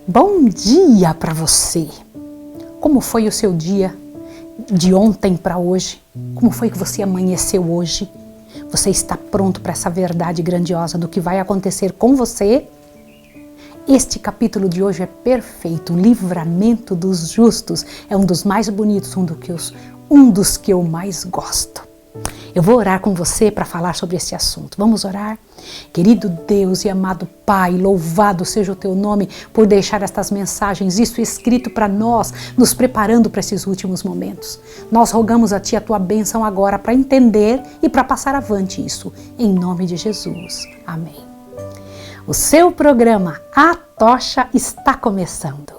Bom dia para você! Como foi o seu dia de ontem para hoje? Como foi que você amanheceu hoje? Você está pronto para essa verdade grandiosa do que vai acontecer com você? Este capítulo de hoje é perfeito, o livramento dos justos. É um dos mais bonitos, um dos que eu mais gosto. Eu vou orar com você para falar sobre esse assunto. Vamos orar? Querido Deus e amado Pai, louvado seja o teu nome por deixar estas mensagens, isso escrito para nós, nos preparando para esses últimos momentos. Nós rogamos a Ti a Tua bênção agora para entender e para passar avante isso. Em nome de Jesus. Amém. O seu programa A Tocha está começando.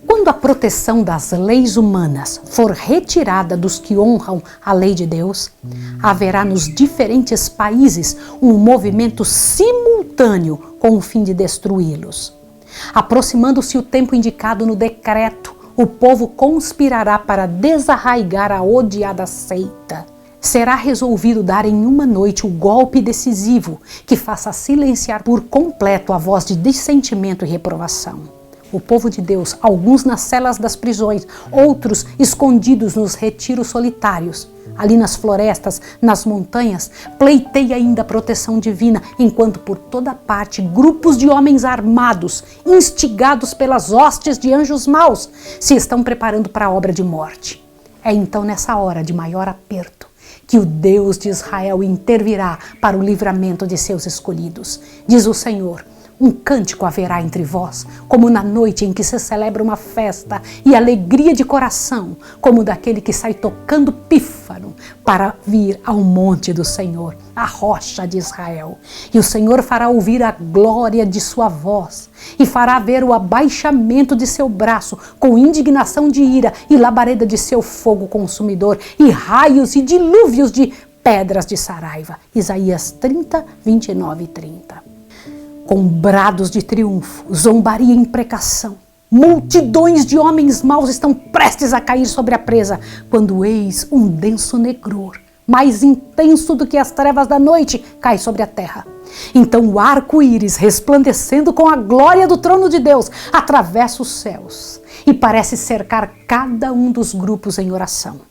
Quando a proteção das leis humanas for retirada dos que honram a lei de Deus, haverá nos diferentes países um movimento simultâneo com o fim de destruí-los. Aproximando-se o tempo indicado no decreto, o povo conspirará para desarraigar a odiada seita. Será resolvido dar em uma noite o golpe decisivo que faça silenciar por completo a voz de dissentimento e reprovação. O povo de Deus, alguns nas celas das prisões, outros escondidos nos retiros solitários, ali nas florestas, nas montanhas, pleiteia ainda a proteção divina, enquanto por toda parte grupos de homens armados, instigados pelas hostes de anjos maus, se estão preparando para a obra de morte. É então nessa hora de maior aperto que o Deus de Israel intervirá para o livramento de seus escolhidos. Diz o Senhor: um cântico haverá entre vós, como na noite em que se celebra uma festa, e alegria de coração, como daquele que sai tocando pífano para vir ao monte do Senhor, a rocha de Israel. E o Senhor fará ouvir a glória de sua voz, e fará ver o abaixamento de seu braço, com indignação de ira, e labareda de seu fogo consumidor, e raios e dilúvios de pedras de saraiva. Isaías 30, 29 e 30. Com brados de triunfo, zombaria e imprecação, multidões de homens maus estão prestes a cair sobre a presa, quando eis um denso negror, mais intenso do que as trevas da noite, cai sobre a terra. Então o arco-íris, resplandecendo com a glória do trono de Deus, atravessa os céus e parece cercar cada um dos grupos em oração.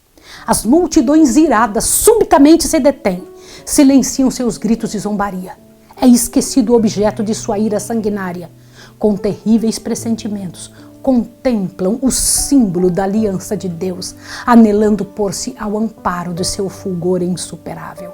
As multidões iradas subitamente se detêm, silenciam seus gritos de zombaria. É esquecido o objeto de sua ira sanguinária. Com terríveis pressentimentos, contemplam o símbolo da aliança de Deus, anelando pôr-se ao amparo de seu fulgor insuperável.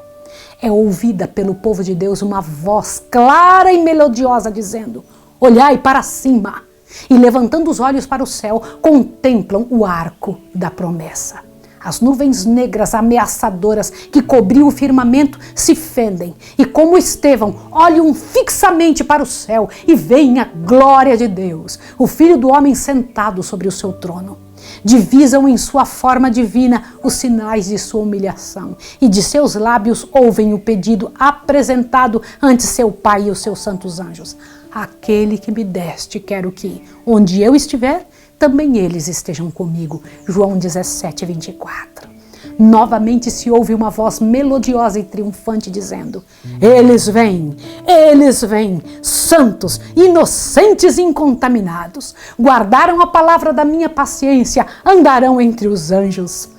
É ouvida pelo povo de Deus uma voz clara e melodiosa dizendo: olhai para cima! E levantando os olhos para o céu, contemplam o arco da promessa. As nuvens negras ameaçadoras que cobriam o firmamento se fendem e, como Estevão, olham fixamente para o céu e veem a glória de Deus, o Filho do Homem sentado sobre o seu trono. Divisam em sua forma divina os sinais de sua humilhação e de seus lábios ouvem o pedido apresentado ante seu Pai e os seus santos anjos. Aquele que me deste, quero que, onde eu estiver, também eles estejam comigo. João 17, 24. Novamente se ouve uma voz melodiosa e triunfante dizendo: eles vêm, Eles vêm, santos, inocentes e incontaminados. Guardaram a palavra da minha paciência, andarão entre os anjos.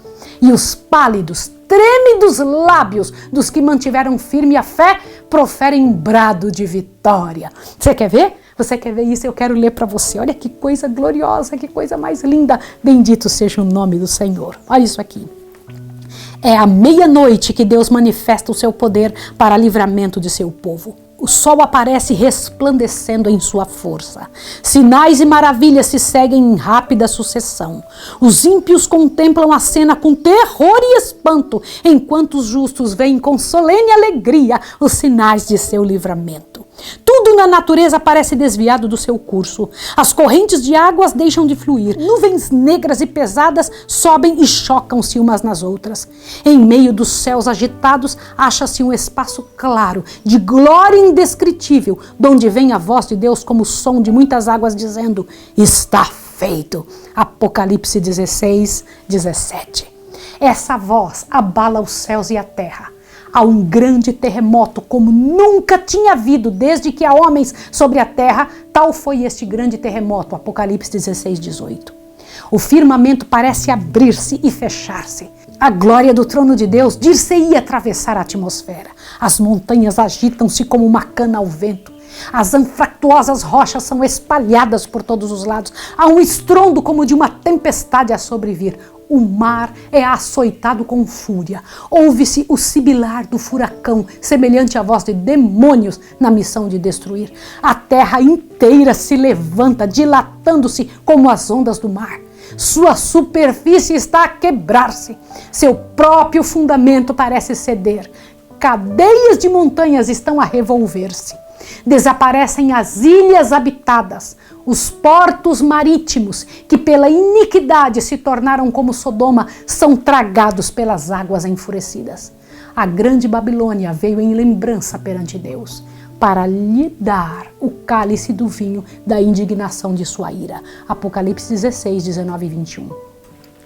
E os pálidos, trêmidos lábios dos que mantiveram firme a fé proferem um brado de vitória. Você quer ver? Você quer ver isso? Eu quero ler para você. Olha que coisa gloriosa, que coisa mais linda. Bendito seja o nome do Senhor. Olha isso aqui. É à meia-noite que Deus manifesta o seu poder para livramento de seu povo. O sol aparece resplandecendo em sua força. Sinais e maravilhas se seguem em rápida sucessão. Os ímpios contemplam a cena com terror e espanto, enquanto os justos veem com solene alegria os sinais de seu livramento. Tudo na natureza parece desviado do seu curso. As correntes de águas deixam de fluir. Nuvens negras e pesadas sobem e chocam-se umas nas outras. Em meio dos céus agitados, acha-se um espaço claro, de glória indescritível, donde vem a voz de Deus como o som de muitas águas dizendo: está feito. Apocalipse 16, 17. Essa voz abala os céus e a terra. Há um grande terremoto como nunca tinha havido desde que há homens sobre a terra. Tal foi este grande terremoto, Apocalipse 16, 18. O firmamento parece abrir-se e fechar-se. A glória do trono de Deus dir-se-ia atravessar a atmosfera. As montanhas agitam-se como uma cana ao vento. As anfractuosas rochas são espalhadas por todos os lados. Há um estrondo como de uma tempestade a sobrevir. O mar é açoitado com fúria. Ouve-se o sibilar do furacão, semelhante à voz de demônios na missão de destruir. A terra inteira se levanta, dilatando-se como as ondas do mar. Sua superfície está a quebrar-se. Seu próprio fundamento parece ceder. Cadeias de montanhas estão a revolver-se. Desaparecem as ilhas habitadas, os portos marítimos, que pela iniquidade se tornaram como Sodoma, são tragados pelas águas enfurecidas. A grande Babilônia veio em lembrança perante Deus, para lhe dar o cálice do vinho da indignação de sua ira. Apocalipse 16, 19 e 21.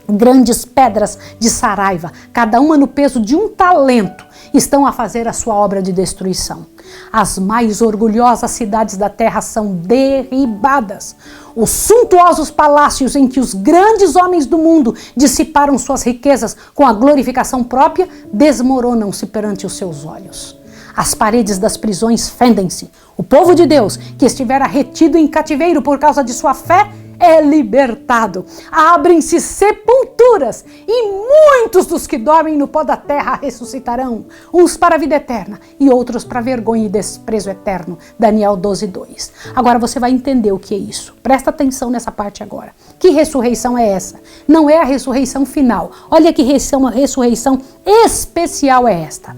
Grandes pedras de saraiva, cada uma no peso de um talento, estão a fazer a sua obra de destruição. As mais orgulhosas cidades da terra são derribadas. Os suntuosos palácios em que os grandes homens do mundo dissiparam suas riquezas com a glorificação própria desmoronam-se perante os seus olhos. As paredes das prisões fendem-se. O povo de Deus, que estivera retido em cativeiro por causa de sua fé, é libertado. Abrem-se sepulturas e muitos dos que dormem no pó da terra ressuscitarão, uns para a vida eterna e outros para vergonha e desprezo eterno. Daniel 12, 2. Agora você vai entender o que é isso. Presta atenção nessa parte agora. Que ressurreição é essa? Não é a ressurreição final. Olha que ressurreição especial é esta.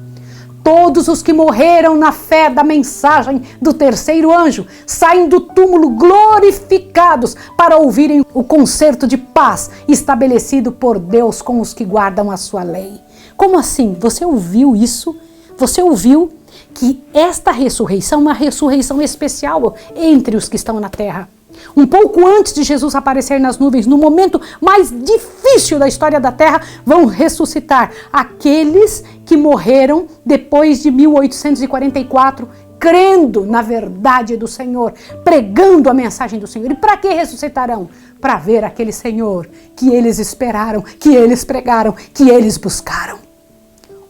Todos os que morreram na fé da mensagem do terceiro anjo saem do túmulo glorificados para ouvirem o concerto de paz estabelecido por Deus com os que guardam a sua lei. Como assim? Você ouviu isso? Você ouviu que esta ressurreição é uma ressurreição especial entre os que estão na terra? Um pouco antes de Jesus aparecer nas nuvens, no momento mais difícil da história da terra, vão ressuscitar aqueles que morreram depois de 1844, crendo na verdade do Senhor, pregando a mensagem do Senhor. E para que ressuscitarão? Para ver aquele Senhor que eles esperaram, que eles pregaram, que eles buscaram.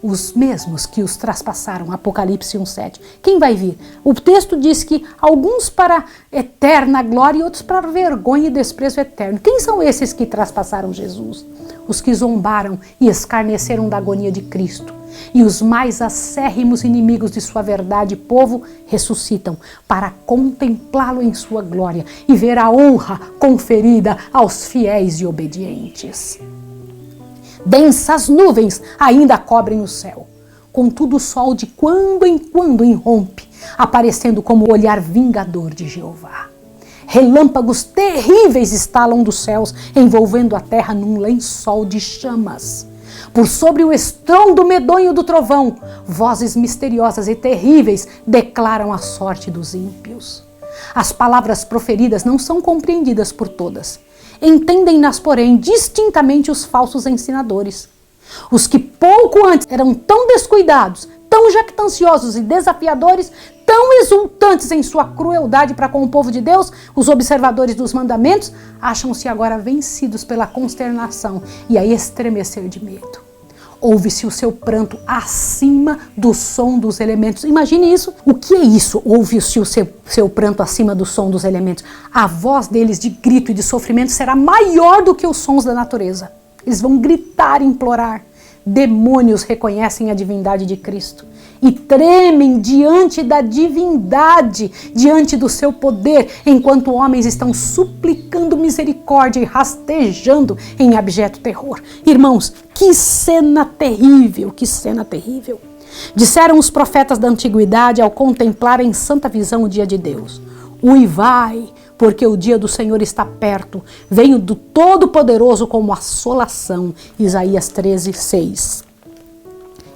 Os mesmos que os traspassaram, Apocalipse 1:7. Quem vai vir? O texto diz que alguns para eterna glória e outros para vergonha e desprezo eterno. Quem são esses que traspassaram Jesus? Os que zombaram e escarneceram da agonia de Cristo. E os mais acérrimos inimigos de sua verdade, povo, ressuscitam para contemplá-lo em sua glória e ver a honra conferida aos fiéis e obedientes. Densas nuvens ainda cobrem o céu. Contudo, o sol de quando em quando irrompe, aparecendo como o olhar vingador de Jeová. Relâmpagos terríveis estalam dos céus, envolvendo a terra num lençol de chamas. Por sobre o estrondo medonho do trovão, vozes misteriosas e terríveis declaram a sorte dos ímpios. As palavras proferidas não são compreendidas por todas. Entendem-nas, porém, distintamente os falsos ensinadores. Os que pouco antes eram tão descuidados, tão jactanciosos e desafiadores, tão exultantes em sua crueldade para com o povo de Deus, os observadores dos mandamentos, acham-se agora vencidos pela consternação e a estremecer de medo. Ouve-se o seu pranto acima do som dos elementos. Imagine isso. O que é isso? Ouve-se o seu pranto acima do som dos elementos. A voz deles de grito e de sofrimento será maior do que os sons da natureza. Eles vão gritar e implorar. Demônios reconhecem a divindade de Cristo e tremem diante da divindade, diante do seu poder, enquanto homens estão suplicando misericórdia e rastejando em abjeto terror. Irmãos, que cena terrível, que cena terrível. Disseram os profetas da antiguidade ao contemplar em santa visão o dia de Deus: uivai, porque o dia do Senhor está perto, venho do Todo-Poderoso como assolação. Isaías 13:6.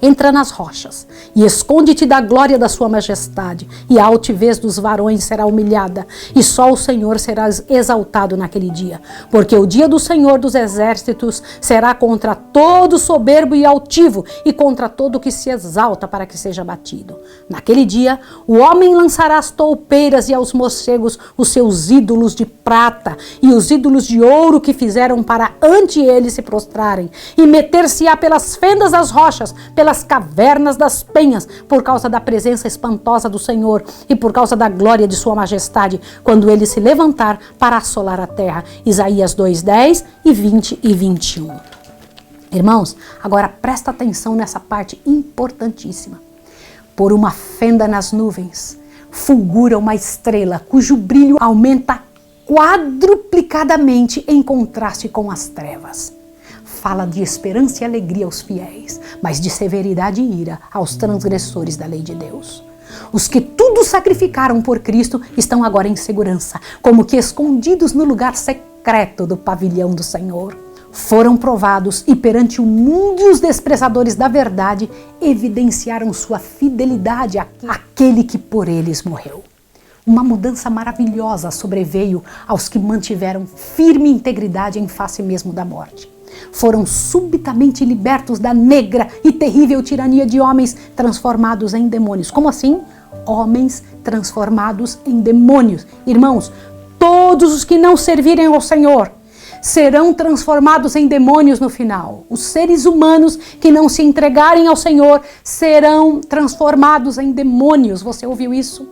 Entra nas rochas e esconde-te da glória da sua majestade, e a altivez dos varões será humilhada, e só o Senhor será exaltado naquele dia. Porque o dia do Senhor dos exércitos será contra todo soberbo e altivo, e contra todo que se exalta para que seja batido. Naquele dia, o homem lançará as toupeiras e aos morcegos os seus ídolos de prata, e os ídolos de ouro que fizeram para ante ele se prostrarem, e meter-se-á pelas fendas das rochas, pelas cavernas das penhas, por causa da presença espantosa do Senhor e por causa da glória de sua majestade, quando ele se levantar para assolar a terra. Isaías 2:10 e 20 e 21. Irmãos, agora presta atenção nessa parte importantíssima. Por uma fenda nas nuvens, fulgura uma estrela cujo brilho aumenta quadruplicadamente em contraste com as trevas. Fala de esperança e alegria aos fiéis, mas de severidade e ira aos transgressores da lei de Deus. Os que tudo sacrificaram por Cristo estão agora em segurança, como que escondidos no lugar secreto do pavilhão do Senhor. Foram provados e perante o mundo e os desprezadores da verdade evidenciaram sua fidelidade àquele que por eles morreu. Uma mudança maravilhosa sobreveio aos que mantiveram firme integridade em face mesmo da morte. Foram subitamente libertos da negra e terrível tirania de homens transformados em demônios. Como assim? Homens transformados em demônios. Irmãos, todos os que não servirem ao Senhor serão transformados em demônios no final. Os seres humanos que não se entregarem ao Senhor serão transformados em demônios. Você ouviu isso?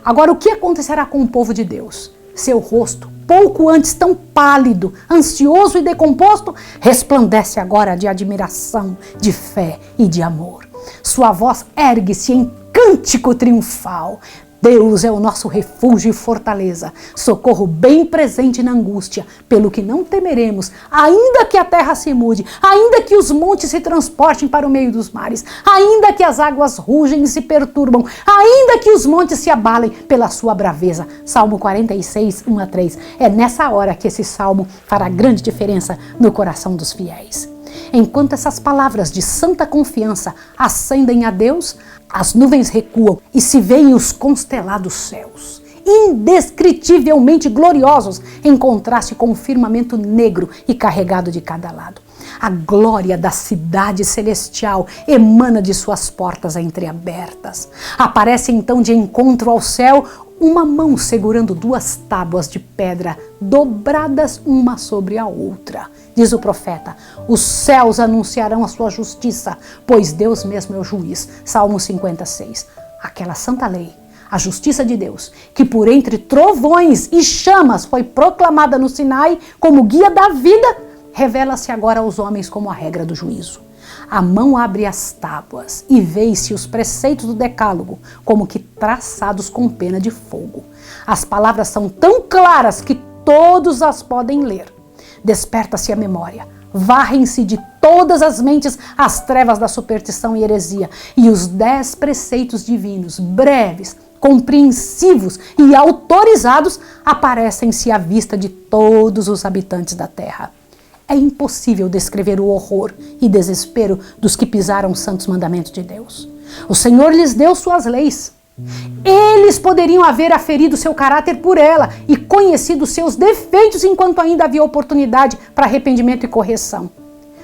Agora, o que acontecerá com o povo de Deus? Seu rosto, pouco antes tão pálido, ansioso e decomposto, resplandece agora de admiração, de fé e de amor. Sua voz ergue-se em cântico triunfal. Deus é o nosso refúgio e fortaleza, socorro bem presente na angústia, pelo que não temeremos, ainda que a terra se mude, ainda que os montes se transportem para o meio dos mares, ainda que as águas rugem e se perturbam, ainda que os montes se abalem pela sua braveza. Salmo 46, 1 a 3. É nessa hora que esse salmo fará grande diferença no coração dos fiéis. Enquanto essas palavras de santa confiança ascendem a Deus, as nuvens recuam e se veem os constelados céus, indescritivelmente gloriosos, em contraste com o firmamento negro e carregado de cada lado. A glória da cidade celestial emana de suas portas entreabertas. Aparece então de encontro ao céu uma mão segurando duas tábuas de pedra dobradas uma sobre a outra. Diz o profeta: os céus anunciarão a sua justiça, pois Deus mesmo é o juiz. Salmo 56. Aquela santa lei, a justiça de Deus, que por entre trovões e chamas foi proclamada no Sinai como guia da vida, revela-se agora aos homens como a regra do juízo. A mão abre as tábuas e vê-se os preceitos do decálogo, como que traçados com pena de fogo. As palavras são tão claras que todos as podem ler. Desperta-se a memória, varrem-se de todas as mentes as trevas da superstição e heresia, e os 10 preceitos divinos, breves, compreensivos e autorizados, aparecem-se à vista de todos os habitantes da terra. É impossível descrever o horror e desespero dos que pisaram os santos mandamentos de Deus. O Senhor lhes deu suas leis. Eles poderiam haver aferido seu caráter por ela e conhecido seus defeitos enquanto ainda havia oportunidade para arrependimento e correção.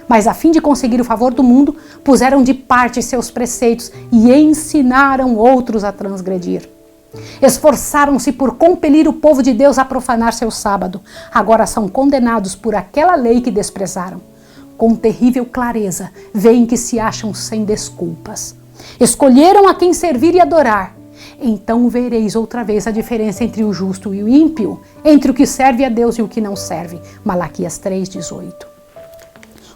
Mas a fim de conseguir o favor do mundo, puseram de parte seus preceitos e ensinaram outros a transgredir. Esforçaram-se por compelir o povo de Deus a profanar seu sábado. Agora são condenados por aquela lei que desprezaram. Com terrível clareza, veem que se acham sem desculpas. Escolheram a quem servir e adorar. Então vereis outra vez a diferença entre o justo e o ímpio, entre o que serve a Deus e o que não serve. Malaquias 3:18.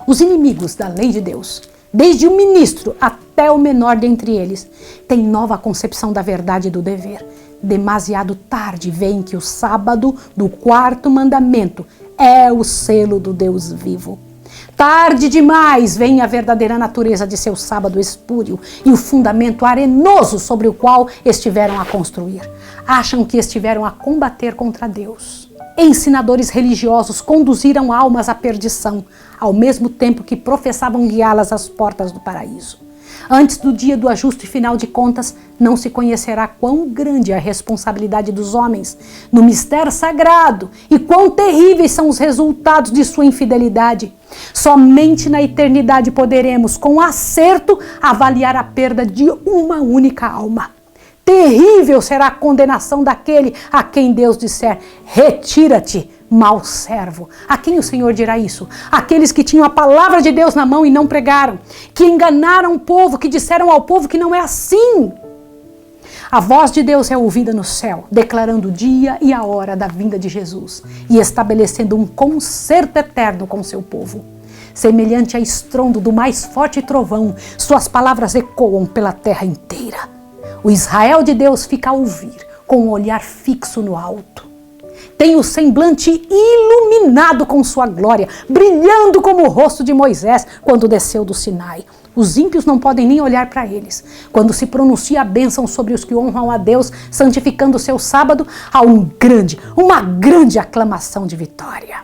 Os inimigos da lei de Deus, desde o ministro até o menor dentre eles, têm nova concepção da verdade e do dever. Demasiado tarde veem que o sábado do quarto mandamento é o selo do Deus vivo. Tarde demais vem a verdadeira natureza de seu sábado espúrio e o fundamento arenoso sobre o qual estiveram a construir. Acham que estiveram a combater contra Deus. Ensinadores religiosos conduziram almas à perdição, ao mesmo tempo que professavam guiá-las às portas do paraíso. Antes do dia do ajuste final de contas, não se conhecerá quão grande é a responsabilidade dos homens no mistério sagrado e quão terríveis são os resultados de sua infidelidade. Somente na eternidade poderemos, com acerto, avaliar a perda de uma única alma. Terrível será a condenação daquele a quem Deus disser: retira-te, mau servo. A quem o Senhor dirá isso? Aqueles que tinham a palavra de Deus na mão e não pregaram, que enganaram o povo, que disseram ao povo que não é assim. A voz de Deus é ouvida no céu, declarando o dia e a hora da vinda de Jesus e estabelecendo um concerto eterno com seu povo. Semelhante a estrondo do mais forte trovão, suas palavras ecoam pela terra inteira. O Israel de Deus fica a ouvir, com o olhar fixo no alto. Tem o semblante iluminado com sua glória, brilhando como o rosto de Moisés quando desceu do Sinai. Os ímpios não podem nem olhar para eles. Quando se pronuncia a bênção sobre os que honram a Deus, santificando o seu sábado, há uma grande aclamação de vitória.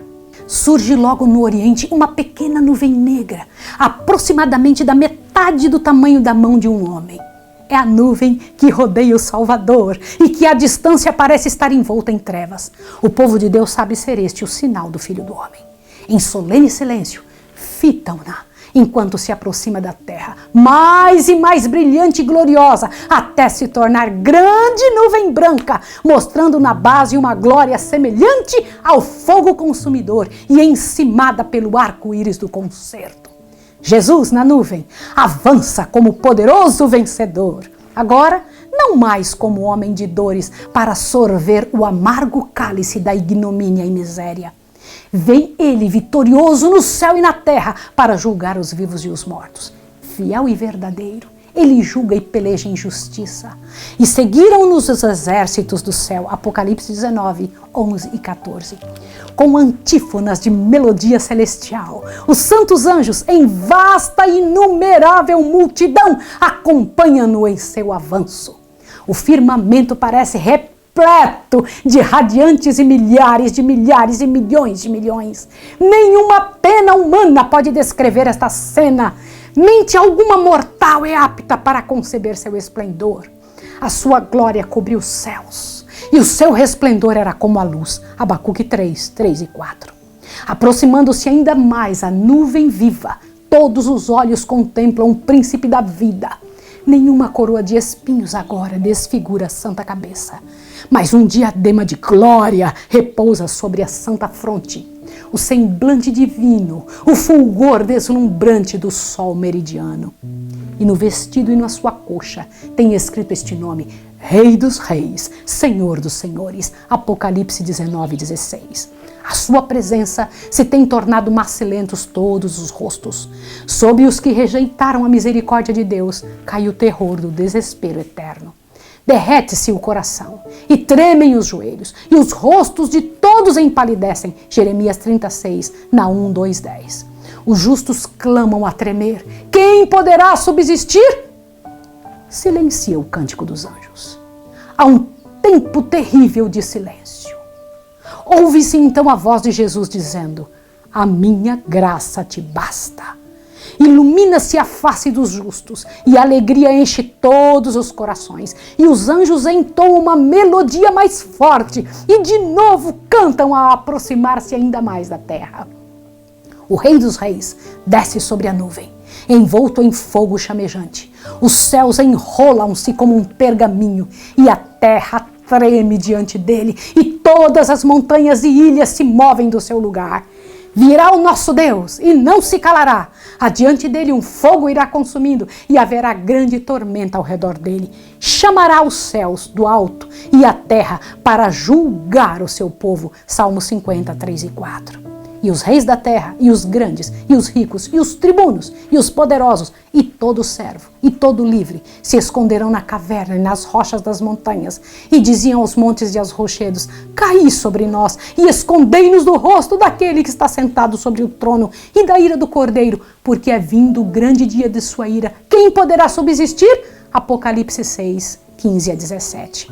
Surge logo no oriente uma pequena nuvem negra, aproximadamente da metade do tamanho da mão de um homem. É a nuvem que rodeia o Salvador e que à distância parece estar envolta em trevas. O povo de Deus sabe ser este o sinal do Filho do Homem. Em solene silêncio, fitam-na enquanto se aproxima da terra, mais e mais brilhante e gloriosa, até se tornar grande nuvem branca, mostrando na base uma glória semelhante ao fogo consumidor e encimada pelo arco-íris do concerto. Jesus, na nuvem, avança como poderoso vencedor. Agora, não mais como homem de dores para sorver o amargo cálice da ignomínia e miséria. Vem ele vitorioso no céu e na terra para julgar os vivos e os mortos. Fiel e verdadeiro, ele julga e peleja em justiça. E seguiram-nos os exércitos do céu. Apocalipse 19, 11 e 14. Com antífonas de melodia celestial, os santos anjos, em vasta e inumerável multidão, acompanham-no em seu avanço. O firmamento parece repleto de radiantes e milhares e milhões de milhões. Nenhuma pena humana pode descrever esta cena. Mente alguma mortal é apta para conceber seu esplendor. A sua glória cobriu os céus, e o seu resplendor era como a luz. Abacuque 3, 3 e 4. Aproximando-se ainda mais a nuvem viva, todos os olhos contemplam o príncipe da vida. Nenhuma coroa de espinhos agora desfigura a santa cabeça, mas um diadema de glória repousa sobre a santa fronte. O semblante divino, o fulgor deslumbrante do sol meridiano. E no vestido e na sua coxa tem escrito este nome: Rei dos Reis, Senhor dos Senhores. Apocalipse 19, 16. A sua presença se tem tornado macilentos todos os rostos. Sobre os que rejeitaram a misericórdia de Deus cai o terror do desespero eterno. Derrete-se o coração e tremem os joelhos, e os rostos de todos empalidecem. Jeremias 36, Naum 2, 10. Os justos clamam a tremer. Quem poderá subsistir? Silencia o cântico dos anjos. Há um tempo terrível de silêncio. Ouve-se então a voz de Jesus dizendo: a minha graça te basta. Ilumina-se a face dos justos, e a alegria enche todos os corações. E os anjos entoam uma melodia mais forte, e de novo cantam a aproximar-se ainda mais da terra. o Rei dos Reis, desce sobre a nuvem, envolto em fogo chamejante. Os céus enrolam-se como um pergaminho e a terra treme diante dele e todas as montanhas e ilhas se movem do seu lugar. Virá o nosso Deus e não se calará. Adiante dele um fogo irá consumindo e haverá grande tormenta ao redor dele. Chamará os céus do alto e a terra para julgar o seu povo. Salmo 50, 3 e 4. E os reis da terra, e os grandes, e os ricos, e os tribunos, e os poderosos, e todo servo, e todo livre, se esconderão na caverna e nas rochas das montanhas, e diziam aos montes e aos rochedos: caí sobre nós, e escondei-nos do rosto daquele que está sentado sobre o trono, e da ira do Cordeiro, porque é vindo o grande dia de sua ira. Quem poderá subsistir? Apocalipse 6, 15 a 17.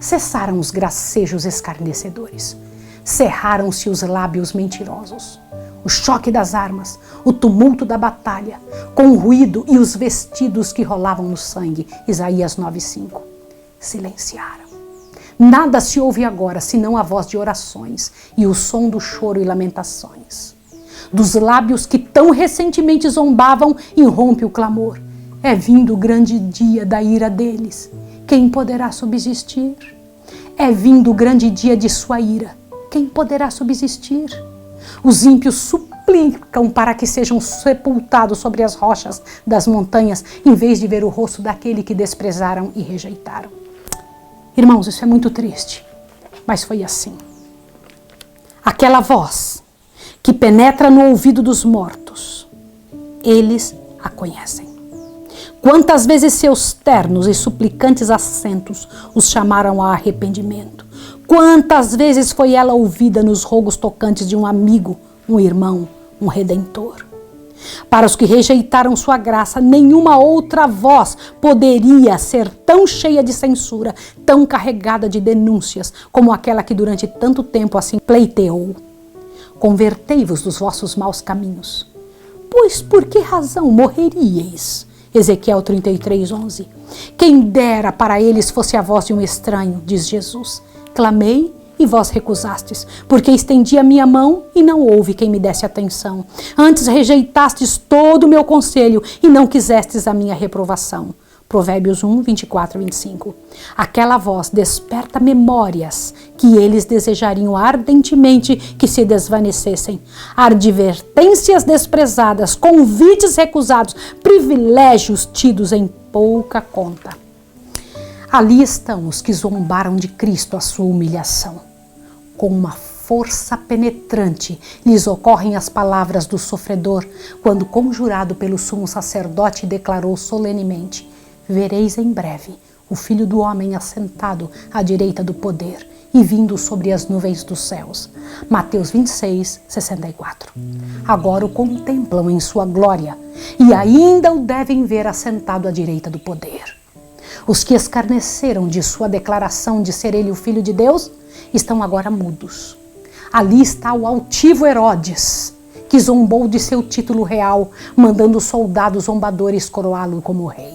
Cessaram os gracejos escarnecedores. Cerraram-se os lábios mentirosos. O choque das armas, o tumulto da batalha, com o ruído e os vestidos que rolavam no sangue. Isaías 9:5. Silenciaram. Nada se ouve agora, senão a voz de orações e o som do choro e lamentações. Dos lábios que tão recentemente zombavam, irrompe o clamor. É vindo o grande dia da ira deles. Quem poderá subsistir? É vindo o grande dia de sua ira. Quem poderá subsistir? Os ímpios suplicam para que sejam sepultados sobre as rochas das montanhas, em vez de ver o rosto daquele que desprezaram e rejeitaram. Irmãos, isso é muito triste, mas foi assim. Aquela voz que penetra no ouvido dos mortos, eles a conhecem. Quantas vezes seus ternos e suplicantes acentos os chamaram a arrependimento? Quantas vezes foi ela ouvida nos rogos tocantes de um amigo, um irmão, um redentor? Para os que rejeitaram sua graça, nenhuma outra voz poderia ser tão cheia de censura, tão carregada de denúncias, como aquela que durante tanto tempo assim pleiteou. Convertei-vos dos vossos maus caminhos. Pois por que razão morreríeis? Ezequiel 33:11. Quem dera para eles fosse a voz de um estranho, diz Jesus. Clamei e vós recusastes, porque estendi a minha mão e não houve quem me desse atenção. Antes rejeitastes todo o meu conselho e não quisestes a minha reprovação. Provérbios 1, 24 e 25. Aquela voz desperta memórias que eles desejariam ardentemente que se desvanecessem. Advertências desprezadas, convites recusados, privilégios tidos em pouca conta. Ali estão os que zombaram de Cristo à sua humilhação. Com uma força penetrante lhes ocorrem as palavras do sofredor, quando conjurado pelo sumo sacerdote declarou solenemente: vereis em breve o Filho do Homem assentado à direita do poder e vindo sobre as nuvens dos céus. Mateus 26, 64. Agora o contemplam em sua glória e ainda o devem ver assentado à direita do poder. Os que escarneceram de sua declaração de ser ele o Filho de Deus estão agora mudos. Ali está o altivo Herodes, que zombou de seu título real, mandando soldados zombadores coroá-lo como rei.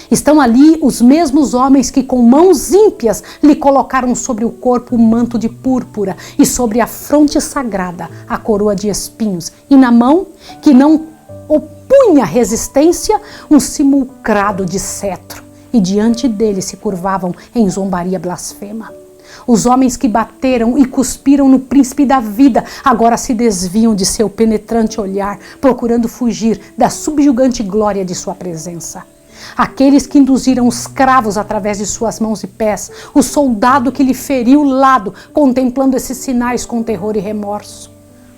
Estão ali os mesmos homens que com mãos ímpias lhe colocaram sobre o corpo o manto de púrpura e sobre a fronte sagrada a coroa de espinhos, e na mão, que não opunha resistência, um simulcrado de cetro. E diante dele se curvavam em zombaria blasfema. Os homens que bateram e cuspiram no príncipe da vida agora se desviam de seu penetrante olhar, procurando fugir da subjugante glória de sua presença. Aqueles que induziram os cravos através de suas mãos e pés, o soldado que lhe feriu o lado, contemplando esses sinais com terror e remorso.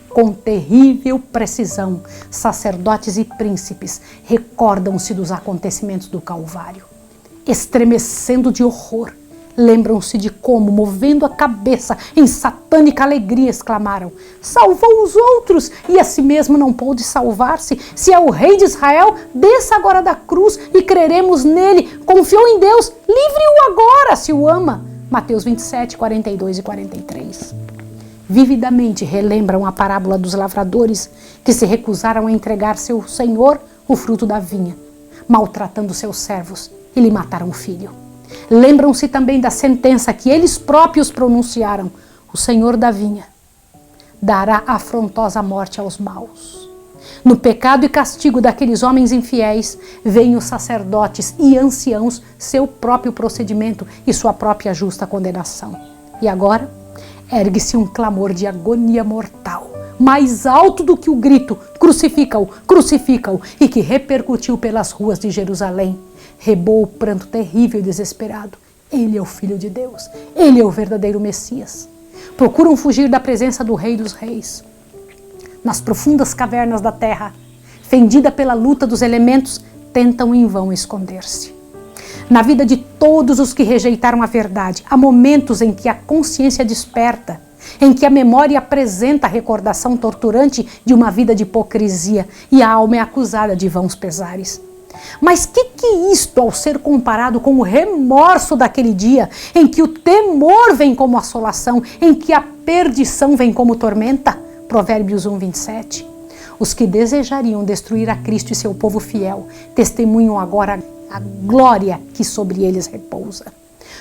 Com terrível precisão, sacerdotes e príncipes recordam-se dos acontecimentos do Calvário. Estremecendo de horror, lembram-se de como, movendo a cabeça em satânica alegria, exclamaram: salvou os outros e a si mesmo não pôde salvar-se. Se é o Rei de Israel, desça agora da cruz e creremos nele. Confiou em Deus, livre-o agora se o ama. Mateus 27, 42 e 43. Vividamente relembram a parábola dos lavradores que se recusaram a entregar seu senhor o fruto da vinha, maltratando seus servos, e lhe mataram o filho. Lembram-se também da sentença que eles próprios pronunciaram: o senhor da vinha dará afrontosa morte aos maus. No pecado e castigo daqueles homens infiéis, veem os sacerdotes e anciãos seu próprio procedimento e sua própria justa condenação. E agora, ergue-se um clamor de agonia mortal, mais alto do que o grito, crucifica-o, crucifica-o, e que repercutiu pelas ruas de Jerusalém. Reboou o pranto terrível e desesperado. Ele é o Filho de Deus, ele é o verdadeiro Messias. Procuram fugir da presença do Rei dos Reis. Nas profundas cavernas da terra, fendida pela luta dos elementos, tentam em vão esconder-se. Na vida de todos os que rejeitaram a verdade, há momentos em que a consciência desperta, em que a memória apresenta a recordação torturante de uma vida de hipocrisia e a alma é acusada de vãos pesares. Mas que isto ao ser comparado com o remorso daquele dia em que o temor vem como assolação, em que a perdição vem como tormenta? Provérbios 1, 27. Os que desejariam destruir a Cristo e seu povo fiel testemunham agora a glória que sobre eles repousa.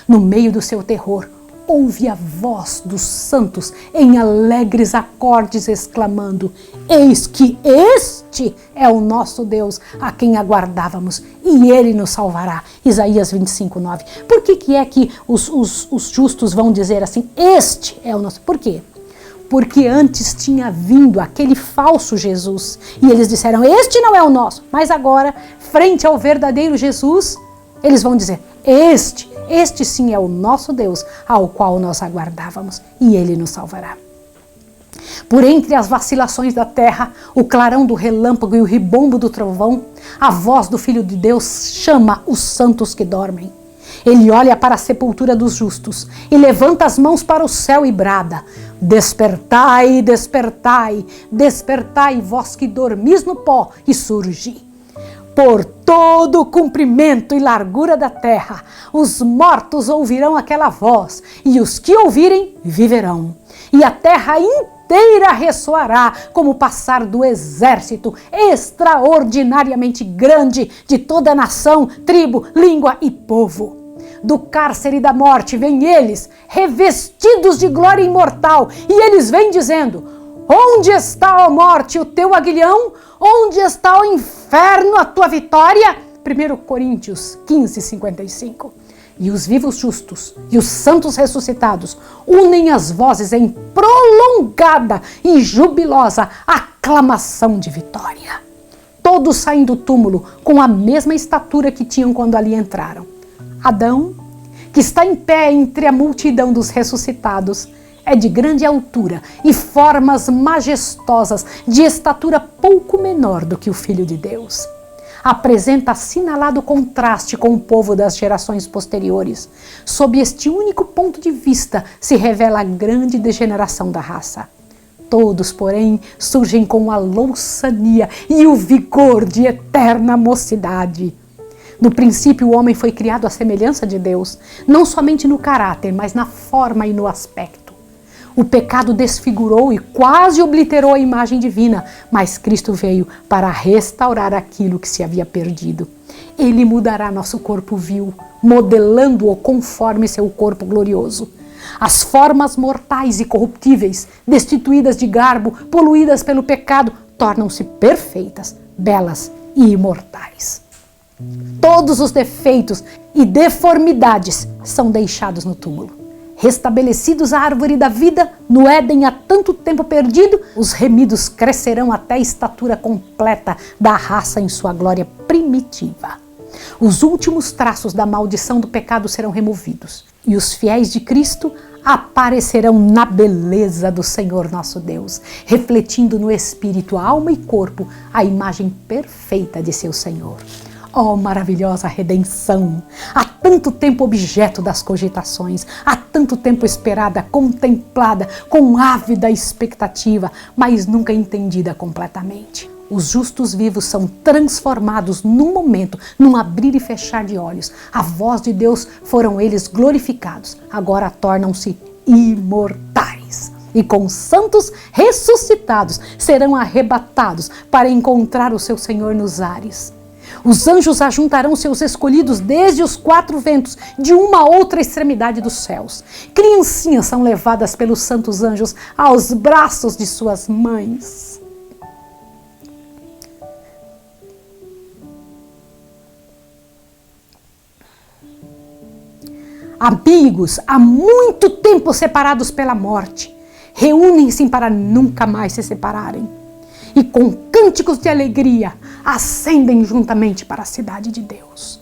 No meio do seu terror, ouve a voz dos santos em alegres acordes exclamando: eis que este é o nosso Deus a quem aguardávamos e ele nos salvará. Isaías 25, 9. Por que é que os justos vão dizer assim, este é o nosso? Por quê? Porque antes tinha vindo aquele falso Jesus e eles disseram, este não é o nosso. Mas agora, frente ao verdadeiro Jesus, eles vão dizer, este sim é o nosso Deus, ao qual nós aguardávamos, e ele nos salvará. Por entre as vacilações da terra, o clarão do relâmpago e o ribombo do trovão, a voz do Filho de Deus chama os santos que dormem. Ele olha para a sepultura dos justos e levanta as mãos para o céu e brada: despertai, despertai, despertai, vós que dormis no pó, e surgi. Por todo o comprimento e largura da terra, os mortos ouvirão aquela voz, e os que ouvirem viverão. E a terra inteira ressoará como o passar do exército extraordinariamente grande de toda a nação, tribo, língua e povo. Do cárcere da morte vêm eles, revestidos de glória imortal, e eles vêm dizendo: onde está, ó morte, o teu aguilhão? Onde está, ó inferno, a tua vitória? 1 Coríntios 15, 55. E os vivos justos e os santos ressuscitados unem as vozes em prolongada e jubilosa aclamação de vitória. Todos saem do túmulo com a mesma estatura que tinham quando ali entraram. Adão, que está em pé entre a multidão dos ressuscitados, é de grande altura e formas majestosas, de estatura pouco menor do que o Filho de Deus. Apresenta assinalado contraste com o povo das gerações posteriores. Sob este único ponto de vista se revela a grande degeneração da raça. Todos, porém, surgem com a louçania e o vigor de eterna mocidade. No princípio, o homem foi criado à semelhança de Deus, não somente no caráter, mas na forma e no aspecto. O pecado desfigurou e quase obliterou a imagem divina, mas Cristo veio para restaurar aquilo que se havia perdido. Ele mudará nosso corpo vil, modelando-o conforme seu corpo glorioso. As formas mortais e corruptíveis, destituídas de garbo, poluídas pelo pecado, tornam-se perfeitas, belas e imortais. Todos os defeitos e deformidades são deixados no túmulo. Restabelecidos a árvore da vida, no Éden há tanto tempo perdido, os remidos crescerão até a estatura completa da raça em sua glória primitiva. Os últimos traços da maldição do pecado serão removidos, e os fiéis de Cristo aparecerão na beleza do Senhor nosso Deus, refletindo no espírito, alma e corpo a imagem perfeita de seu Senhor. Oh, maravilhosa redenção! Há tanto tempo objeto das cogitações, há tanto tempo esperada, contemplada, com ávida expectativa, mas nunca entendida completamente. Os justos vivos são transformados num momento, num abrir e fechar de olhos. A voz de Deus foram eles glorificados, agora tornam-se imortais. E com santos ressuscitados serão arrebatados para encontrar o seu Senhor nos ares. Os anjos ajuntarão seus escolhidos desde os 4 ventos, de uma a outra extremidade dos céus. Criancinhas são levadas pelos santos anjos aos braços de suas mães. Amigos, há muito tempo separados pela morte, reúnem-se para nunca mais se separarem. E com cânticos de alegria, ascendem juntamente para a cidade de Deus.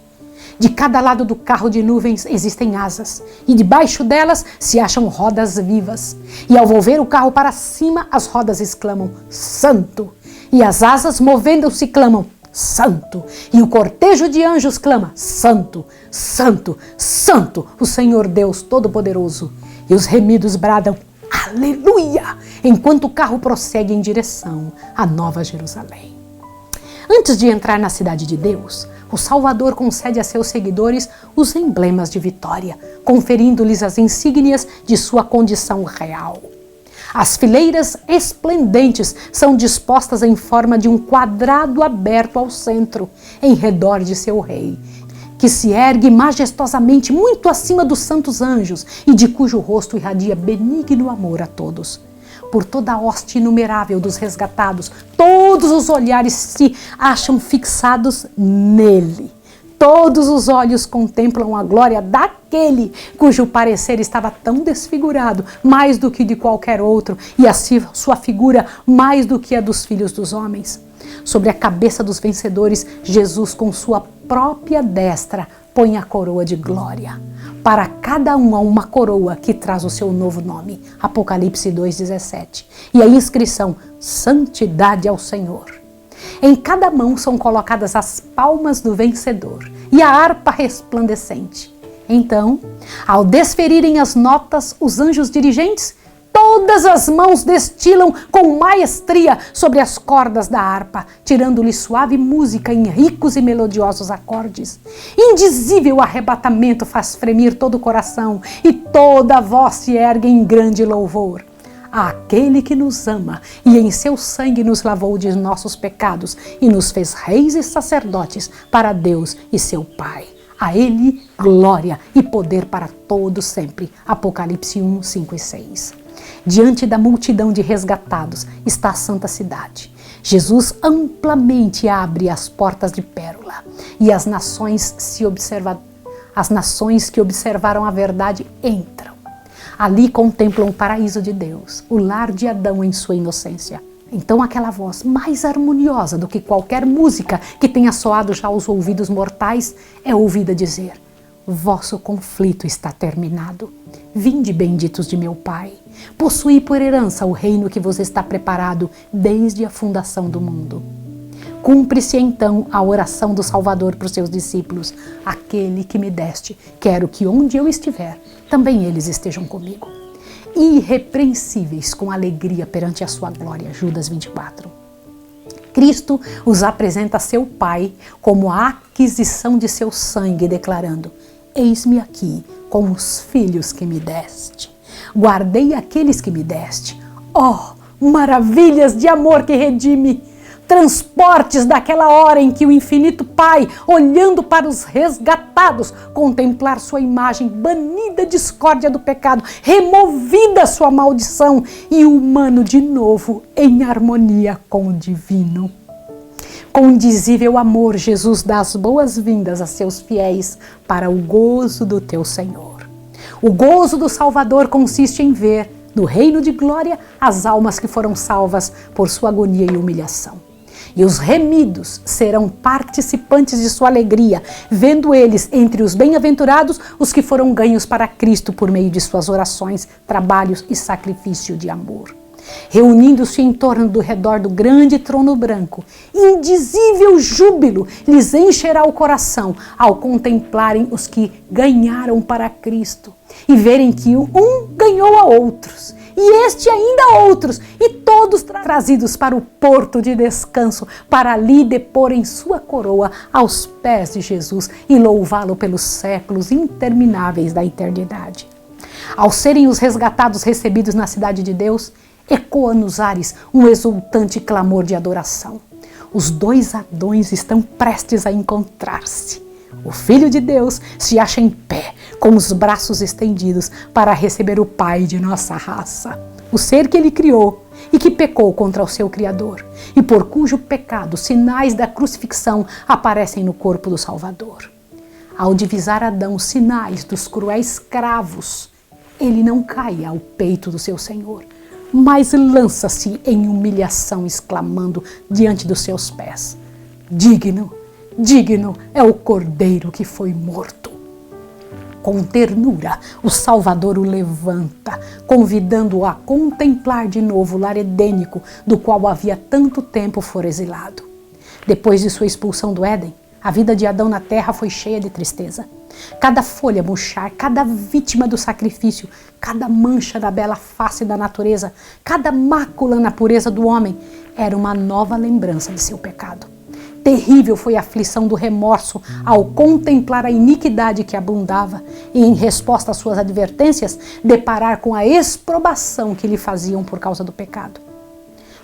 De cada lado do carro de nuvens existem asas, e debaixo delas se acham rodas vivas. E ao volver o carro para cima, as rodas exclamam, Santo! E as asas, movendo-se, clamam, Santo! E o cortejo de anjos clama, Santo, Santo, Santo, o Senhor Deus Todo-Poderoso. E os remidos bradam, Aleluia! Enquanto o carro prossegue em direção à Nova Jerusalém. Antes de entrar na cidade de Deus, o Salvador concede a seus seguidores os emblemas de vitória, conferindo-lhes as insígnias de sua condição real. As fileiras esplendentes são dispostas em forma de um quadrado aberto ao centro, em redor de seu rei, que se ergue majestosamente muito acima dos santos anjos e de cujo rosto irradia benigno amor a todos. Por toda a hoste inumerável dos resgatados, todos os olhares se acham fixados nele. Todos os olhos contemplam a glória daquele cujo parecer estava tão desfigurado, mais do que de qualquer outro, e a sua figura mais do que a dos filhos dos homens. Sobre a cabeça dos vencedores, Jesus, com sua própria destra, põe a coroa de glória. Para cada um há uma coroa que traz o seu novo nome. Apocalipse 2,17. E a inscrição, Santidade ao Senhor. Em cada mão são colocadas as palmas do vencedor e a harpa resplandecente. Então, ao desferirem as notas, os anjos dirigentes, todas as mãos destilam com maestria sobre as cordas da harpa, tirando-lhe suave música em ricos e melodiosos acordes. Indizível arrebatamento faz fremir todo o coração e toda a voz se ergue em grande louvor. Àquele que nos ama e em seu sangue nos lavou de nossos pecados e nos fez reis e sacerdotes para Deus e seu Pai. A Ele glória e poder para todos sempre. Apocalipse 1, 5 e 6. Diante da multidão de resgatados está a santa cidade. Jesus amplamente abre as portas de pérola e as nações que observaram a verdade entram. Ali contemplam o paraíso de Deus, o lar de Adão em sua inocência. Então aquela voz mais harmoniosa do que qualquer música que tenha soado já aos ouvidos mortais é ouvida dizer: vosso conflito está terminado. Vinde, benditos de meu Pai. Possuí por herança o reino que vos está preparado desde a fundação do mundo. Cumpre-se então a oração do Salvador para os seus discípulos. Aquele que me deste, quero que onde eu estiver, também eles estejam comigo. Irrepreensíveis com alegria perante a sua glória. Judas 24. Cristo os apresenta a seu Pai como a aquisição de seu sangue, declarando: eis-me aqui com os filhos que me deste. Guardei aqueles que me deste. Oh, maravilhas de amor que redime! Transportes daquela hora em que o infinito Pai, olhando para os resgatados, contemplar sua imagem, banida a discórdia do pecado, removida a sua maldição, e o humano de novo em harmonia com o divino. Com indizível amor, Jesus dá as boas-vindas a seus fiéis para o gozo do teu Senhor. O gozo do Salvador consiste em ver, no reino de glória, as almas que foram salvas por sua agonia e humilhação. E os remidos serão participantes de sua alegria, vendo eles, entre os bem-aventurados, os que foram ganhos para Cristo por meio de suas orações, trabalhos e sacrifício de amor. Reunindo-se em torno do redor do grande trono branco, indizível júbilo lhes encherá o coração ao contemplarem os que ganharam para Cristo e verem que um ganhou a outros, e este ainda a outros, e todos trazidos para o porto de descanso, para ali deporem sua coroa aos pés de Jesus e louvá-lo pelos séculos intermináveis da eternidade. Ao serem os resgatados recebidos na cidade de Deus, ecoa nos ares um exultante clamor de adoração. Os dois Adões estão prestes a encontrar-se. O Filho de Deus se acha em pé, com os braços estendidos para receber o Pai de nossa raça, o ser que ele criou e que pecou contra o seu Criador, e por cujo pecado sinais da crucifixão aparecem no corpo do Salvador. Ao divisar Adão os sinais dos cruéis cravos, ele não cai ao peito do seu Senhor, mas lança-se em humilhação, exclamando diante dos seus pés: digno, digno é o Cordeiro que foi morto. Com ternura, o Salvador o levanta, convidando-o a contemplar de novo o lar edênico do qual havia tanto tempo fora exilado. Depois de sua expulsão do Éden, a vida de Adão na terra foi cheia de tristeza. Cada folha murchar, cada vítima do sacrifício, cada mancha da bela face da natureza, cada mácula na pureza do homem, era uma nova lembrança de seu pecado. Terrível foi a aflição do remorso ao contemplar a iniquidade que abundava e, em resposta às suas advertências, deparar com a exprobação que lhe faziam por causa do pecado.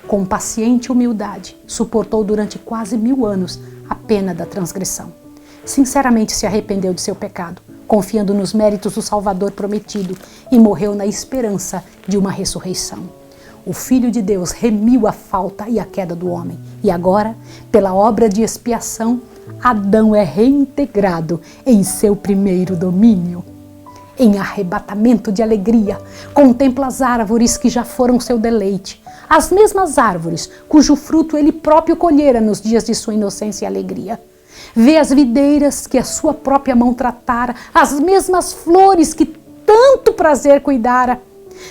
Com paciente humildade, suportou durante quase 1000 anos a pena da transgressão. Sinceramente se arrependeu de seu pecado, confiando nos méritos do Salvador prometido, e morreu na esperança de uma ressurreição. O Filho de Deus remiu a falta e a queda do homem, e agora, pela obra de expiação, Adão é reintegrado em seu primeiro domínio. Em arrebatamento de alegria, contempla as árvores que já foram seu deleite, as mesmas árvores cujo fruto ele próprio colhera nos dias de sua inocência e alegria. Vê as videiras que a sua própria mão tratara, as mesmas flores que tanto prazer cuidara.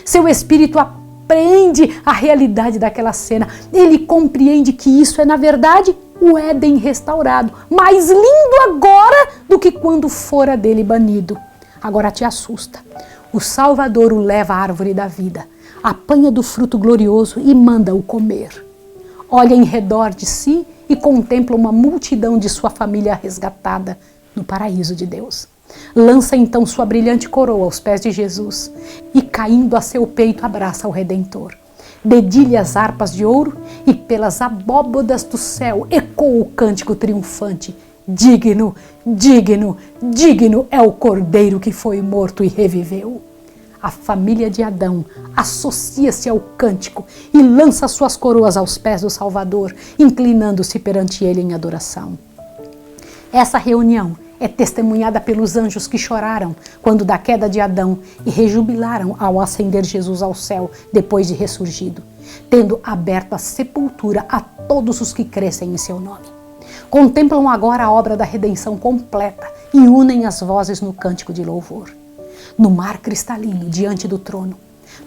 Seu espírito apreende a realidade daquela cena. Ele compreende que isso é, na verdade, o Éden restaurado, mais lindo agora do que quando fora dele banido. Agora te assusta. O Salvador o leva à árvore da vida, apanha do fruto glorioso e manda-o comer. Olha em redor de si e contempla uma multidão de sua família resgatada no paraíso de Deus. Lança então sua brilhante coroa aos pés de Jesus e, caindo a seu peito, abraça o Redentor. Dedilha as harpas de ouro e pelas abóbodas do céu ecoa o cântico triunfante: digno, digno, digno é o Cordeiro que foi morto e reviveu. A família de Adão associa-se ao cântico e lança suas coroas aos pés do Salvador, inclinando-se perante ele em adoração. Essa reunião é testemunhada pelos anjos que choraram quando da queda de Adão e rejubilaram ao ascender Jesus ao céu depois de ressurgido, tendo aberto a sepultura a todos os que crescem em seu nome. Contemplam agora a obra da redenção completa e unem as vozes no cântico de louvor. No mar cristalino, diante do trono,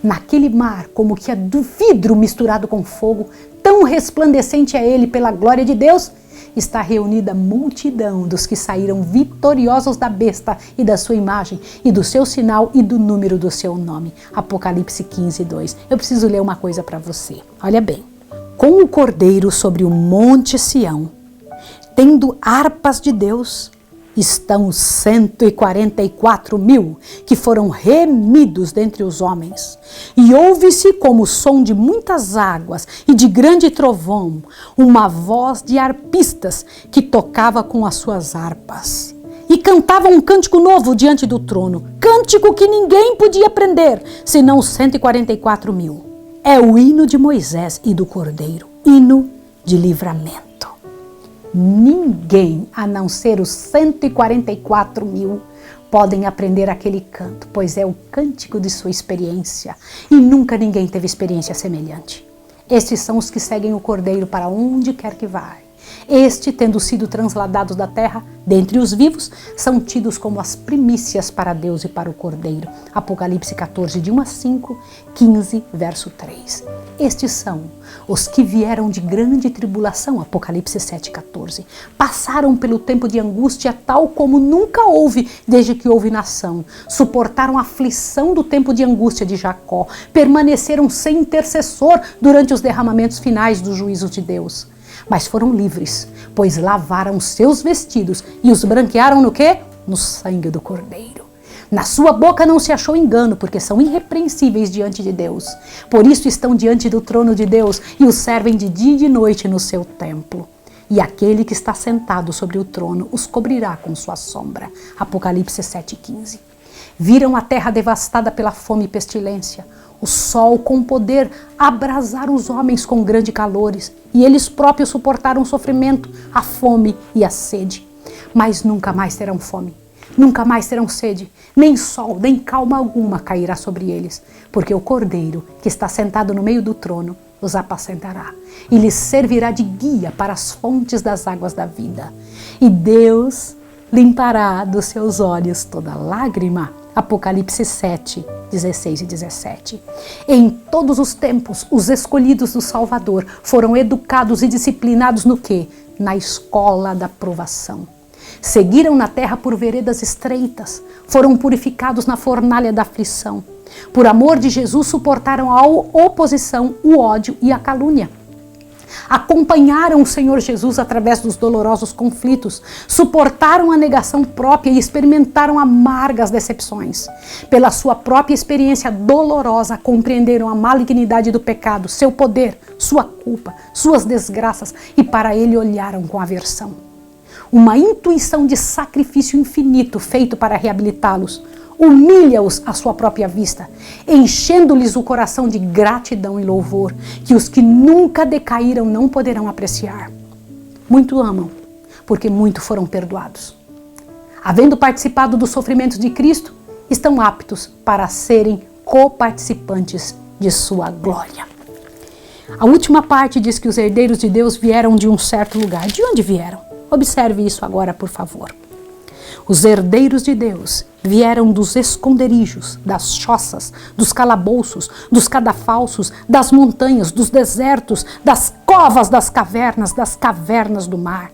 naquele mar como que é do vidro misturado com fogo, tão resplandecente é ele pela glória de Deus, está reunida a multidão dos que saíram vitoriosos da besta e da sua imagem, e do seu sinal e do número do seu nome. Apocalipse 15:2. Eu preciso ler uma coisa para você. Olha bem. Com o Cordeiro sobre o monte Sião, tendo harpas de Deus, estão os 144.000 que foram remidos dentre os homens. E ouve-se como o som de muitas águas e de grande trovão, uma voz de harpistas que tocava com as suas harpas. E cantavam um cântico novo diante do trono, cântico que ninguém podia aprender, senão os 144.000. É o hino de Moisés e do Cordeiro, hino de livramento. Ninguém, a não ser os 144.000, podem aprender aquele canto, pois é o cântico de sua experiência, e nunca ninguém teve experiência semelhante. Estes são os que seguem o Cordeiro para onde quer que vá. Este, tendo sido transladados da terra, dentre os vivos, são tidos como as primícias para Deus e para o Cordeiro. Apocalipse 14, de 1-5, 15, verso 3. Estes são os que vieram de grande tribulação, Apocalipse 7,14. Passaram pelo tempo de angústia tal como nunca houve desde que houve nação. Suportaram a aflição do tempo de angústia de Jacó. Permaneceram sem intercessor durante os derramamentos finais dos juízos de Deus. Mas foram livres, pois lavaram seus vestidos e os branquearam no quê? No sangue do Cordeiro. Na sua boca não se achou engano, porque são irrepreensíveis diante de Deus. Por isso estão diante do trono de Deus e o servem de dia e de noite no seu templo. e aquele que está sentado sobre o trono os cobrirá com sua sombra. Apocalipse 7,15. Viram a terra devastada pela fome e pestilência, o sol com poder abrasar os homens com grandes calores, e eles próprios suportaram o sofrimento, a fome e a sede. Mas nunca mais terão fome, nunca mais terão sede, nem sol, nem calma alguma cairá sobre eles, porque o Cordeiro que está sentado no meio do trono os apacentará e lhes servirá de guia para as fontes das águas da vida. E Deus limpará dos seus olhos toda lágrima. Apocalipse 7, 16 e 17. Em todos os tempos, os escolhidos do Salvador foram educados e disciplinados no quê? Na escola da provação. Seguiram na terra por veredas estreitas, foram purificados na fornalha da aflição. Por amor de Jesus, suportaram a oposição, o ódio e a calúnia. Acompanharam o Senhor Jesus através dos dolorosos conflitos, suportaram a negação própria e experimentaram amargas decepções. Pela sua própria experiência dolorosa, compreenderam a malignidade do pecado, seu poder, sua culpa, suas desgraças, e para ele olharam com aversão. Uma intuição de sacrifício infinito feito para reabilitá-los humilha-os à sua própria vista, enchendo-lhes o coração de gratidão e louvor, que os que nunca decaíram não poderão apreciar. Muito amam, porque muito foram perdoados. Havendo participado dos sofrimentos de Cristo, estão aptos para serem coparticipantes de sua glória. A última parte diz que os herdeiros de Deus vieram de um certo lugar. De onde vieram? Observe isso agora, por favor. Os herdeiros de Deus vieram dos esconderijos, das choças, dos calabouços, dos cadafalsos, das montanhas, dos desertos, das covas das cavernas do mar.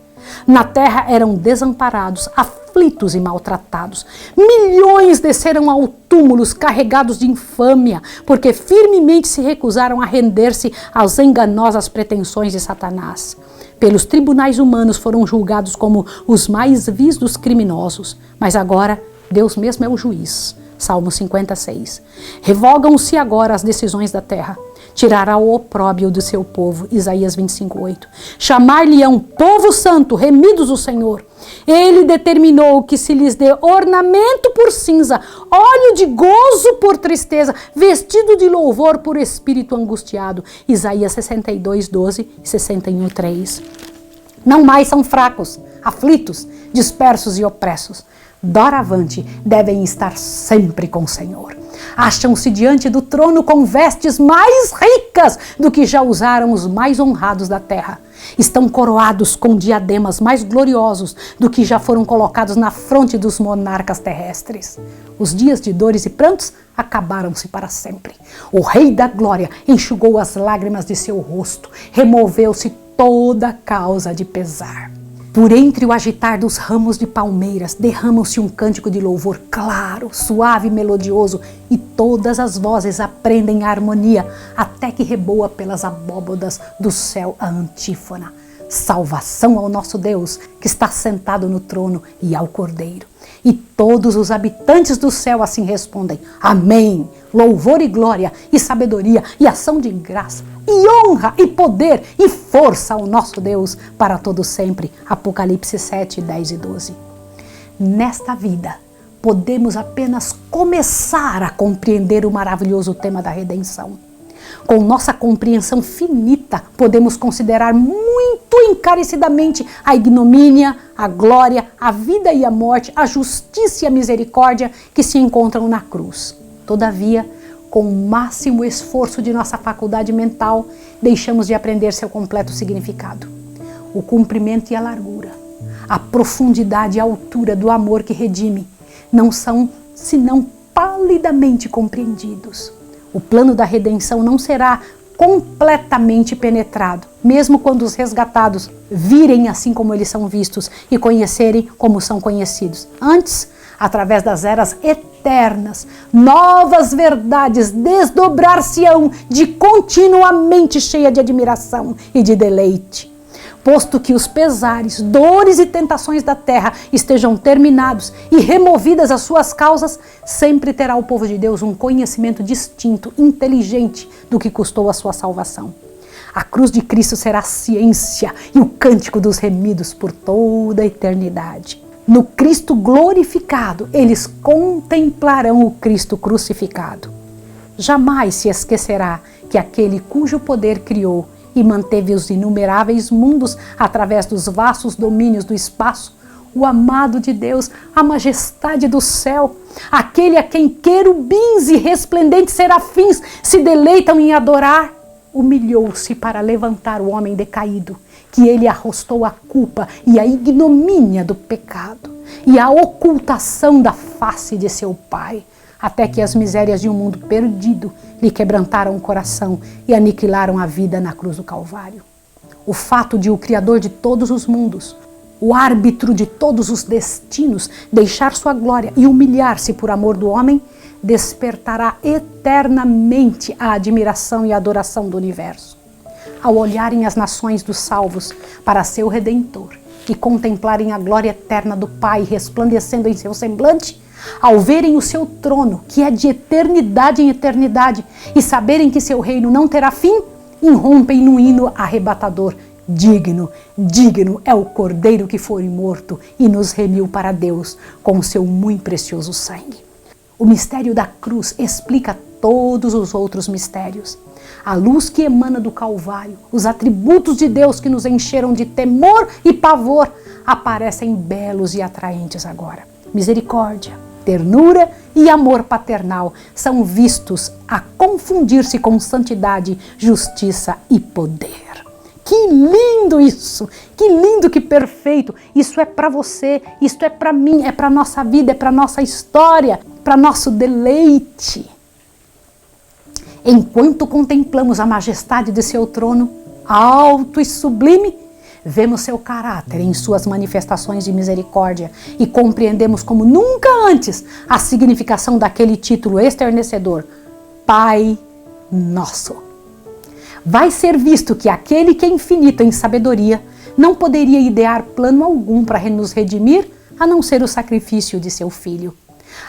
Na terra eram desamparados, aflitos e maltratados. Milhões desceram ao túmulos carregados de infâmia, porque firmemente se recusaram a render-se às enganosas pretensões de Satanás. Pelos tribunais humanos foram julgados como os mais vis dos criminosos, mas agora Deus mesmo é o juiz. Salmo 56. Revogam-se agora as decisões da terra. Tirará o opróbio do seu povo. Isaías 25:8. Chamar-lhe-ão povo santo, remidos o Senhor. Ele determinou que se lhes dê ornamento por cinza, óleo de gozo por tristeza, vestido de louvor por espírito angustiado. Isaías 62:12 e 61:3. Não mais são fracos, aflitos, dispersos e opressos. Doravante devem estar sempre com o Senhor. Acham-se diante do trono com vestes mais ricas do que já usaram os mais honrados da terra. Estão coroados com diademas mais gloriosos do que já foram colocados na fronte dos monarcas terrestres. Os dias de dores e prantos acabaram-se para sempre. O Rei da Glória enxugou as lágrimas de seu rosto, removeu-se toda causa de pesar. Por entre o agitar dos ramos de palmeiras, derrama-se um cântico de louvor claro, suave e melodioso, e todas as vozes aprendem a harmonia, até que reboa pelas abóbodas do céu a antífona. Salvação ao nosso Deus, que está sentado no trono, e ao Cordeiro. E todos os habitantes do céu assim respondem: Amém! Louvor e glória, e sabedoria, e ação de graça, e honra, e poder, e força ao nosso Deus para todo sempre. Apocalipse 7, 10 e 12. Nesta vida, podemos apenas começar a compreender o maravilhoso tema da redenção. Com nossa compreensão finita, podemos considerar muito encarecidamente a ignomínia, a glória, a vida e a morte, a justiça e a misericórdia que se encontram na cruz. Todavia, com o máximo esforço de nossa faculdade mental, deixamos de aprender seu completo significado. O comprimento e a largura, a profundidade e a altura do amor que redime, não são senão palidamente compreendidos. O plano da redenção não será completamente penetrado, mesmo quando os resgatados virem assim como eles são vistos e conhecerem como são conhecidos. Antes, através das eras eternas, novas verdades desdobrar-se-ão de continuamente cheia de admiração e de deleite. Posto que os pesares, dores e tentações da terra estejam terminados e removidas as suas causas, sempre terá o povo de Deus um conhecimento distinto, inteligente do que custou a sua salvação. A cruz de Cristo será a ciência e o cântico dos remidos por toda a eternidade. No Cristo glorificado, eles contemplarão o Cristo crucificado. Jamais se esquecerá que aquele cujo poder criou e manteve os inumeráveis mundos através dos vastos domínios do espaço, o amado de Deus, a majestade do céu, aquele a quem querubins e resplendentes serafins se deleitam em adorar, humilhou-se para levantar o homem decaído, que ele arrostou a culpa e a ignomínia do pecado e a ocultação da face de seu Pai, até que as misérias de um mundo perdido lhe quebrantaram o coração e aniquilaram a vida na cruz do Calvário. O fato de o Criador de todos os mundos, o árbitro de todos os destinos, deixar sua glória e humilhar-se por amor do homem, despertará eternamente a admiração e a adoração do universo. Ao olharem as nações dos salvos para seu Redentor e contemplarem a glória eterna do Pai resplandecendo em seu semblante, ao verem o seu trono, que é de eternidade em eternidade, e saberem que seu reino não terá fim, irrompem num hino arrebatador. Digno, digno é o Cordeiro que foi morto e nos remiu para Deus com o seu muito precioso sangue. O mistério da cruz explica todos os outros mistérios. A luz que emana do Calvário, os atributos de Deus que nos encheram de temor e pavor, aparecem belos e atraentes agora. Misericórdia, ternura e amor paternal são vistos a confundir-se com santidade, justiça e poder. Que lindo isso! Que lindo, que perfeito! Isso é para você, isso é para mim, é para nossa vida, é para nossa história, para nosso deleite. Enquanto contemplamos a majestade de seu trono, alto e sublime, vemos seu caráter em suas manifestações de misericórdia e compreendemos como nunca antes a significação daquele título esternecedor, Pai Nosso. Vai ser visto que aquele que é infinito em sabedoria não poderia idear plano algum para nos redimir, a não ser o sacrifício de seu Filho.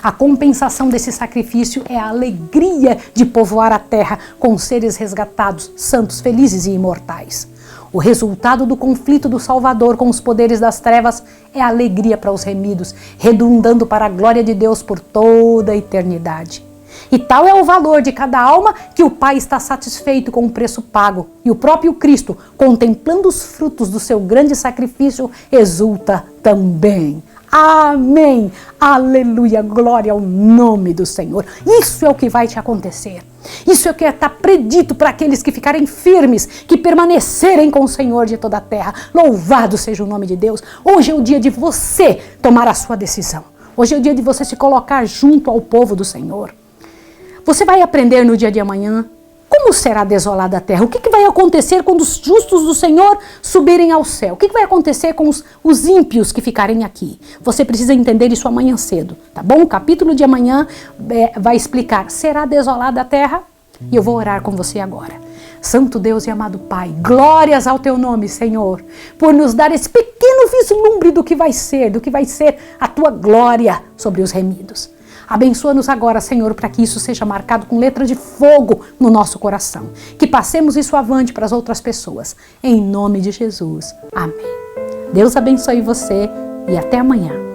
A compensação desse sacrifício é a alegria de povoar a terra com seres resgatados, santos, felizes e imortais. O resultado do conflito do Salvador com os poderes das trevas é a alegria para os remidos, redundando para a glória de Deus por toda a eternidade. E tal é o valor de cada alma que o Pai está satisfeito com o preço pago. E o próprio Cristo, contemplando os frutos do seu grande sacrifício, exulta também. Amém! Aleluia! Glória ao nome do Senhor. Isso é o que vai te acontecer. Isso é o que está predito para aqueles que ficarem firmes, que permanecerem com o Senhor de toda a terra. Louvado seja o nome de Deus. Hoje é o dia de você tomar a sua decisão. Hoje é o dia de você se colocar junto ao povo do Senhor. Você vai aprender no dia de amanhã como será desolada a terra. O que vai acontecer quando os justos do Senhor subirem ao céu? O que vai acontecer com os ímpios que ficarem aqui? Você precisa entender isso amanhã cedo, tá bom? O capítulo de amanhã vai explicar, será desolada a terra? E eu vou orar com você agora. Santo Deus e amado Pai, glórias ao teu nome, Senhor, por nos dar esse pequeno vislumbre do que vai ser a tua glória sobre os remidos. Abençoa-nos agora, Senhor, para que isso seja marcado com letra de fogo no nosso coração. Que passemos isso avante para as outras pessoas. Em nome de Jesus. Amém. Deus abençoe você e até amanhã.